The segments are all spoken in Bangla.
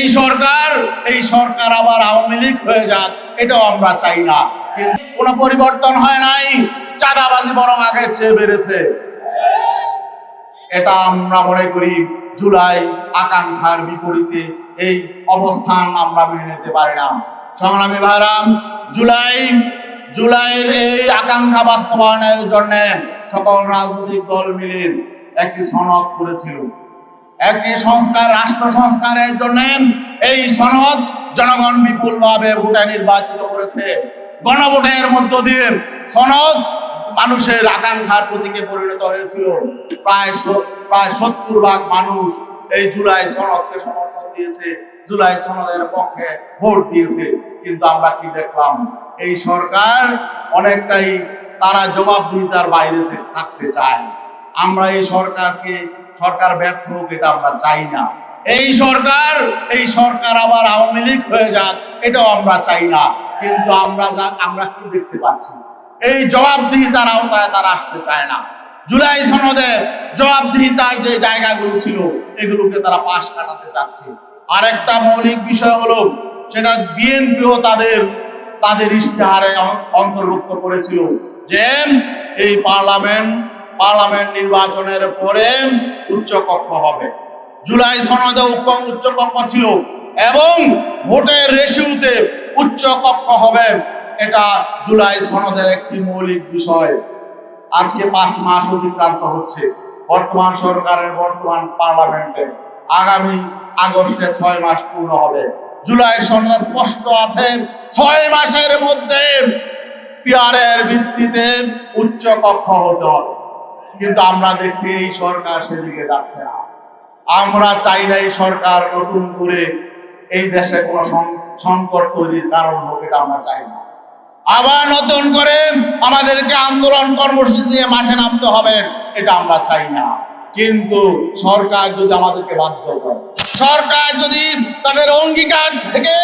এই সরকার আবার আওয়ামী লীগ হয়ে যাক, এটাও আমরা চাই না। কিন্তু কোনো পরিবর্তন হয় নাই, চাঁদাবাজি বরং আগের চেয়ে বেড়েছে। এটা আমরা মনে করি জুলাই আকাঙ্ক্ষার বিপরীতে এই অবস্থান আমরা মেনে নিতে পারি না। সংগ্রামী ভাইরাম, জুলাইয়ের এই আকাঙ্ক্ষা বাস্তবায়নের জন্য সকল রাজনৈতিক দল মিলে একটি সনদ করেছিল। একটি সংস্কার, রাষ্ট্র সংস্কারের জন্য এই সনদ জনগণ বিপুলভাবে ভোটে নির্বাচিত করেছে। গণভোটের মধ্য দিয়ে সনদ মানুষের আকাঙ্ক্ষার প্রতীকে পরিণত হয়েছিল। প্রায় 70% মানুষ এই জুলাই সনদকে সমর্থন দিয়েছে, জুলাই সনদের পক্ষে ভোট দিয়েছে। কিন্তু আমরা কি দেখলাম? এই সরকার অনেকটাই তারা জবাবদিহিতার বাইরে থাকতে চায়। আমরা এই সরকার ব্যর্থ হোক, এটা আমরা চাই না। এই সরকার আবার আওয়ামী লীগ হয়ে যাক, এটাও আমরা চাই না। কিন্তু আমরা কি দেখতে পাচ্ছি? এই জবাবদিহিতার আওতায় তারা আসতে চায় না। জুলাই সনদে জবাবদিহিতার যে জায়গাগুলো ছিল, এগুলোকে তারা পাশ কাটাতে চাচ্ছে। আরেকটা মৌলিক বিষয় হলো, সেটা বিএনপিও তাদের ইশতেহারে অন্তর্ভুক্ত করেছিল যে এই পার্লামেন্ট নির্বাচনের পরে উচ্চকক্ষ হবে। জুলাই সনদে উচ্চকক্ষ ছিল এবং ভোটের রেশিওতে উচ্চকক্ষ হবে। এটা জুলাই সনদের একটি মৌলিক বিষয়। আজকে 5 মাস অতিক্রান্ত হচ্ছে বর্তমান সরকারের, বর্তমান পার্লামেন্টে। আগামী আগস্টে 6 মাস পূর্ণ হবে। জুলাই সনদে স্পষ্ট আছে 6 মাসের মধ্যে পিআরের ভিত্তিতে উচ্চকক্ষ হতে হবে। কিন্তু আমরা দেখছি এই সরকার সেদিকে যাচ্ছে না। আমরা চাই না এই সরকার নতুন করে এই দেশে কোনো সংকট তৈরির কারণ হোক, এটা আমরা চাই না। আবার নতুন করে আমাদেরকে আন্দোলন কর্মসূচি দিয়ে মাঠে নামতে হবে, এটা আমরা চাই না। কিন্তু সরকার যদি আমাদেরকে বাধ্য করে, সরকার যদি তাদের অঙ্গীকার থেকে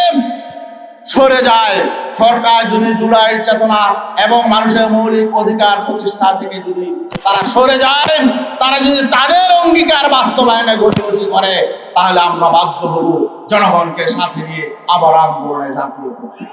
সরে যায়, সরকার যদি জুলাইয়ের চেতনা এবং মানুষের মৌলিক অধিকার প্রতিষ্ঠা থেকে যদি তারা সরে যায়, তারা যদি তাদের অঙ্গীকার বাস্তবায়নে গতিবিধি করে, তাহলে আমরা বাধ্য হব জনগণকে সাথে নিয়ে আবার আন্দোলনে ঝাঁপিয়ে পড়তে।